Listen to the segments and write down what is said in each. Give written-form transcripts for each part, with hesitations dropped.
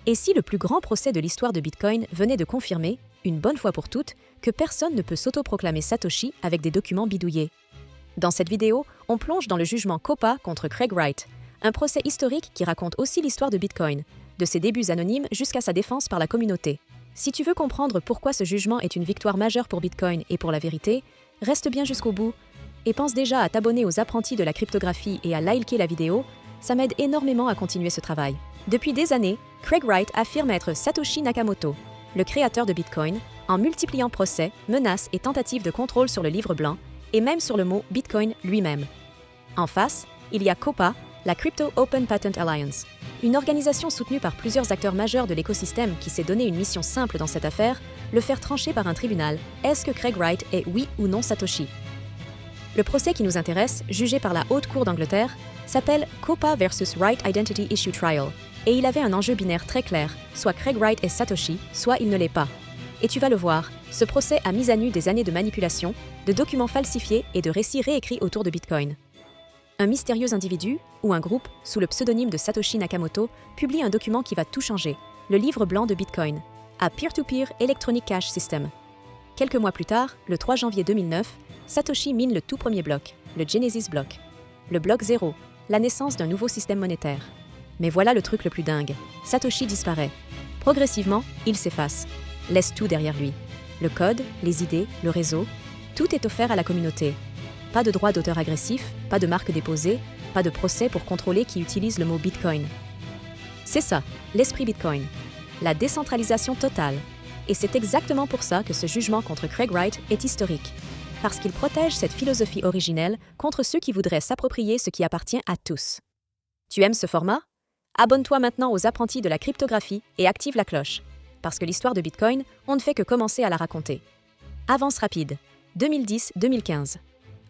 Et si le plus grand procès de l'histoire de Bitcoin venait de confirmer, une bonne fois pour toutes, que personne ne peut s'autoproclamer Satoshi avec des documents bidouillés? Dans cette vidéo, on plonge dans le jugement COPA contre Craig Wright, un procès historique qui raconte aussi l'histoire de Bitcoin, de ses débuts anonymes jusqu'à sa défense par la communauté. Si tu veux comprendre pourquoi ce jugement est une victoire majeure pour Bitcoin et pour la vérité, reste bien jusqu'au bout. Et pense déjà à t'abonner aux apprentis de la cryptographie et à liker la vidéo, ça m'aide énormément à continuer ce travail. Depuis des années, Craig Wright affirme être Satoshi Nakamoto, le créateur de Bitcoin, en multipliant procès, menaces et tentatives de contrôle sur le livre blanc, et même sur le mot Bitcoin lui-même. En face, il y a COPA, la Crypto Open Patent Alliance, une organisation soutenue par plusieurs acteurs majeurs de l'écosystème qui s'est donné une mission simple dans cette affaire, le faire trancher par un tribunal. Est-ce que Craig Wright est oui ou non Satoshi? Le procès qui nous intéresse, jugé par la Haute Cour d'Angleterre, s'appelle COPA versus Wright Identity Issue Trial, et il avait un enjeu binaire très clair, soit Craig Wright est Satoshi, soit il ne l'est pas. Et tu vas le voir, ce procès a mis à nu des années de manipulation, de documents falsifiés et de récits réécrits autour de Bitcoin. Un mystérieux individu, ou un groupe, sous le pseudonyme de Satoshi Nakamoto, publie un document qui va tout changer, le livre blanc de Bitcoin, à Peer-to-Peer Electronic Cash System. Quelques mois plus tard, le 3 janvier 2009, Satoshi mine le tout premier bloc, le Genesis Block. Le bloc 0, la naissance d'un nouveau système monétaire. Mais voilà le truc le plus dingue, Satoshi disparaît. Progressivement, il s'efface, laisse tout derrière lui. Le code, les idées, le réseau, tout est offert à la communauté. Pas de droit d'auteur agressif, pas de marque déposée, pas de procès pour contrôler qui utilise le mot Bitcoin. C'est ça, l'esprit Bitcoin. La décentralisation totale. Et c'est exactement pour ça que ce jugement contre Craig Wright est historique. Parce qu'il protège cette philosophie originelle contre ceux qui voudraient s'approprier ce qui appartient à tous. Tu aimes ce format? Abonne-toi maintenant aux apprentis de la cryptographie et active la cloche. Parce que l'histoire de Bitcoin, on ne fait que commencer à la raconter. Avance rapide. 2010-2015.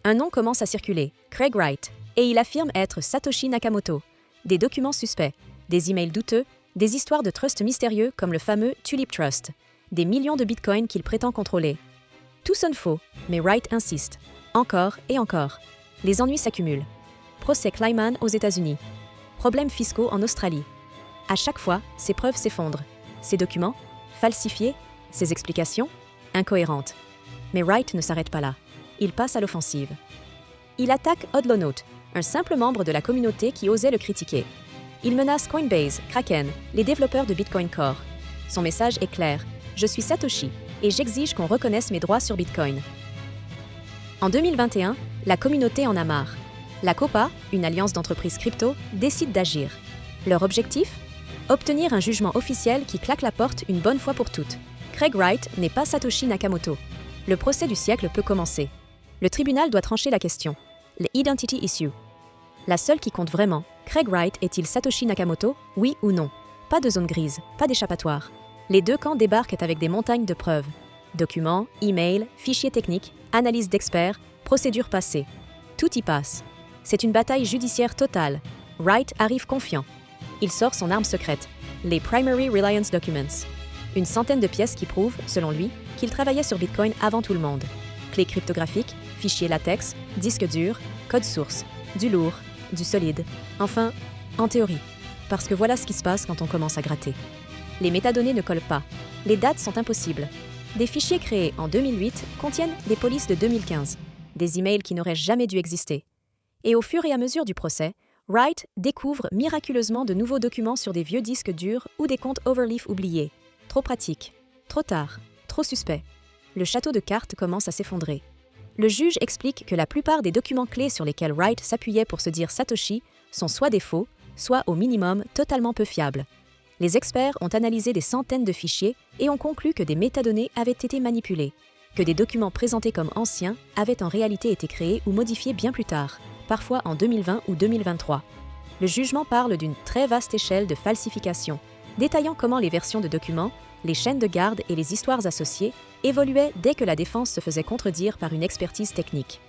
Un nom commence à circuler, Craig Wright, et il affirme être Satoshi Nakamoto. Des documents suspects, des emails douteux, des histoires de trust mystérieux comme le fameux Tulip Trust, des millions de bitcoins qu'il prétend contrôler. Tout sonne faux, mais Wright insiste. Encore et encore. Les ennuis s'accumulent. Procès Kleiman aux États-Unis. Problèmes fiscaux en Australie. À chaque fois, ses preuves s'effondrent. Ses documents, falsifiés, ses explications, incohérentes. Mais Wright ne s'arrête pas là. Il passe à l'offensive. Il attaque Hodlonaut, un simple membre de la communauté qui osait le critiquer. Il menace Coinbase, Kraken, les développeurs de Bitcoin Core. Son message est clair, je suis Satoshi et j'exige qu'on reconnaisse mes droits sur Bitcoin. En 2021, la communauté en a marre. La COPA, une alliance d'entreprises crypto, décide d'agir. Leur objectif? Obtenir un jugement officiel qui claque la porte une bonne fois pour toutes. Craig Wright n'est pas Satoshi Nakamoto. Le procès du siècle peut commencer. Le tribunal doit trancher la question, le Identity Issue. La seule qui compte vraiment, Craig Wright est-il Satoshi Nakamoto, oui ou non? Pas de zone grise, pas d'échappatoire. Les deux camps débarquent avec des montagnes de preuves. Documents, emails, fichiers techniques, analyses d'experts, procédures passées. Tout y passe. C'est une bataille judiciaire totale. Wright arrive confiant. Il sort son arme secrète, les Primary Reliance Documents. Une centaine de pièces qui prouvent, selon lui, qu'il travaillait sur Bitcoin avant tout le monde. Clés cryptographiques, fichiers latex, disques durs, code source, du lourd, du solide. Enfin, en théorie. Parce que voilà ce qui se passe quand on commence à gratter. Les métadonnées ne collent pas. Les dates sont impossibles. Des fichiers créés en 2008 contiennent des polices de 2015, des emails qui n'auraient jamais dû exister. Et au fur et à mesure du procès, Wright découvre miraculeusement de nouveaux documents sur des vieux disques durs ou des comptes Overleaf oubliés. Trop pratique, trop tard, trop suspect. Le château de cartes commence à s'effondrer. Le juge explique que la plupart des documents clés sur lesquels Wright s'appuyait pour se dire Satoshi sont soit des faux, soit au minimum totalement peu fiables. Les experts ont analysé des centaines de fichiers et ont conclu que des métadonnées avaient été manipulées, que des documents présentés comme anciens avaient en réalité été créés ou modifiés bien plus tard, parfois en 2020 ou 2023. Le jugement parle d'une très vaste échelle de falsification, détaillant comment les versions de documents, les chaînes de garde et les histoires associées évoluaient dès que la défense se faisait contredire par une expertise technique.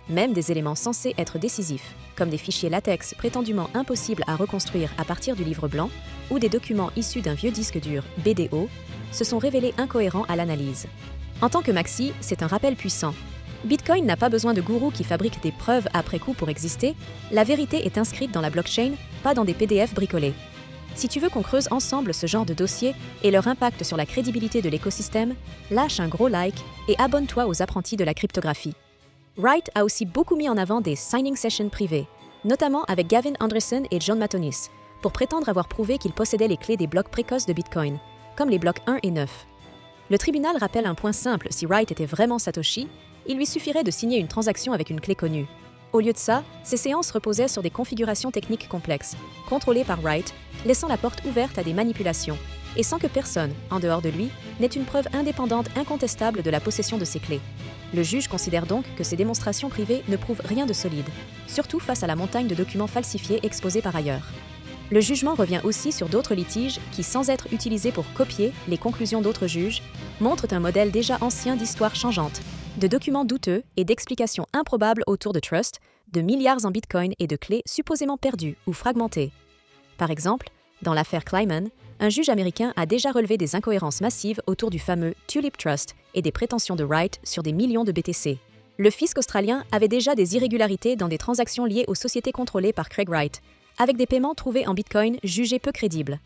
Même des éléments censés être décisifs, comme des fichiers latex prétendument impossibles à reconstruire à partir du livre blanc ou des documents issus d'un vieux disque dur BDO, se sont révélés incohérents à l'analyse. En tant que maxi, c'est un rappel puissant. Bitcoin n'a pas besoin de gourous qui fabriquent des preuves après coup pour exister, la vérité est inscrite dans la blockchain, pas dans des PDF bricolés. Si tu veux qu'on creuse ensemble ce genre de dossier et leur impact sur la crédibilité de l'écosystème, lâche un gros like et abonne-toi aux apprentis de la cryptographie. Wright a aussi beaucoup mis en avant des signing sessions privées, notamment avec Gavin Andresen et John Matonis, pour prétendre avoir prouvé qu'ils possédaient les clés des blocs précoces de Bitcoin, comme les blocs 1 et 9. Le tribunal rappelle un point simple: si Wright était vraiment Satoshi, il lui suffirait de signer une transaction avec une clé connue. Au lieu de ça, ces séances reposaient sur des configurations techniques complexes, contrôlées par Wright, laissant la porte ouverte à des manipulations, et sans que personne, en dehors de lui, n'ait une preuve indépendante incontestable de la possession de ces clés. Le juge considère donc que ces démonstrations privées ne prouvent rien de solide, surtout face à la montagne de documents falsifiés exposés par ailleurs. Le jugement revient aussi sur d'autres litiges qui, sans être utilisés pour copier les conclusions d'autres juges, montrent un modèle déjà ancien d'histoire changeante, de documents douteux et d'explications improbables autour de trusts, de milliards en bitcoin et de clés supposément perdues ou fragmentées. Par exemple, dans l'affaire Kleiman, un juge américain a déjà relevé des incohérences massives autour du fameux Tulip Trust et des prétentions de Wright sur des millions de BTC. Le fisc australien avait déjà des irrégularités dans des transactions liées aux sociétés contrôlées par Craig Wright, avec des paiements trouvés en bitcoin jugés peu crédibles.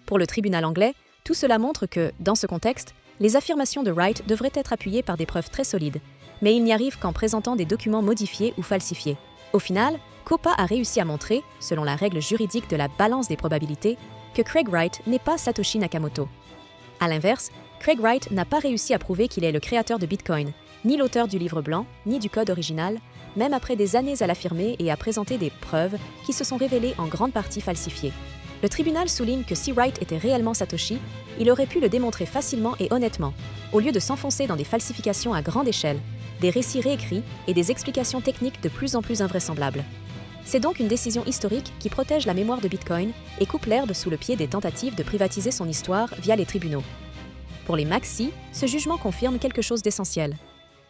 Pour le tribunal anglais, tout cela montre que, dans ce contexte, les affirmations de Wright devraient être appuyées par des preuves très solides, mais il n'y arrive qu'en présentant des documents modifiés ou falsifiés. Au final, COPA a réussi à montrer, selon la règle juridique de la balance des probabilités, que Craig Wright n'est pas Satoshi Nakamoto. À l'inverse, Craig Wright n'a pas réussi à prouver qu'il est le créateur de Bitcoin, ni l'auteur du livre blanc, ni du code original, même après des années à l'affirmer et à présenter des preuves qui se sont révélées en grande partie falsifiées. Le tribunal souligne que si Wright était réellement Satoshi, il aurait pu le démontrer facilement et honnêtement, au lieu de s'enfoncer dans des falsifications à grande échelle, des récits réécrits et des explications techniques de plus en plus invraisemblables. C'est donc une décision historique qui protège la mémoire de Bitcoin et coupe l'herbe sous le pied des tentatives de privatiser son histoire via les tribunaux. Pour les maxis, ce jugement confirme quelque chose d'essentiel.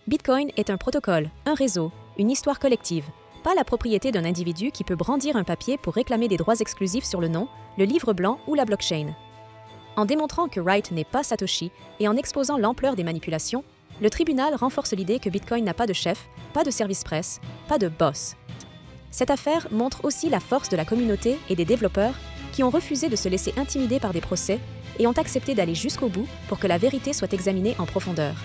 Bitcoin est un protocole, un réseau, une histoire collective, pas la propriété d'un individu qui peut brandir un papier pour réclamer des droits exclusifs sur le nom, le livre blanc ou la blockchain. En démontrant que Wright n'est pas Satoshi et en exposant l'ampleur des manipulations, le tribunal renforce l'idée que Bitcoin n'a pas de chef, pas de service presse, pas de boss. Cette affaire montre aussi la force de la communauté et des développeurs qui ont refusé de se laisser intimider par des procès et ont accepté d'aller jusqu'au bout pour que la vérité soit examinée en profondeur.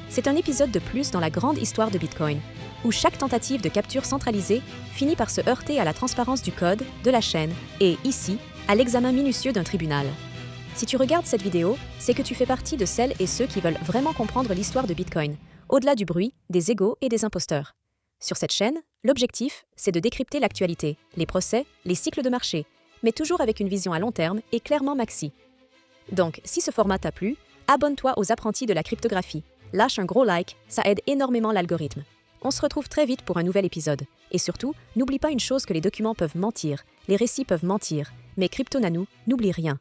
C'est un épisode de plus dans la grande histoire de Bitcoin, où chaque tentative de capture centralisée finit par se heurter à la transparence du code, de la chaîne et, ici, à l'examen minutieux d'un tribunal. Si tu regardes cette vidéo, c'est que tu fais partie de celles et ceux qui veulent vraiment comprendre l'histoire de Bitcoin, au-delà du bruit, des égos et des imposteurs. Sur cette chaîne, l'objectif, c'est de décrypter l'actualité, les procès, les cycles de marché, mais toujours avec une vision à long terme et clairement maxi. Donc, si ce format t'a plu, abonne-toi aux apprentis de la cryptographie. Lâche un gros like, ça aide énormément l'algorithme. On se retrouve très vite pour un nouvel épisode. Et surtout, n'oublie pas une chose: que les documents peuvent mentir, les récits peuvent mentir, mais Crypto Nanou n'oublie rien.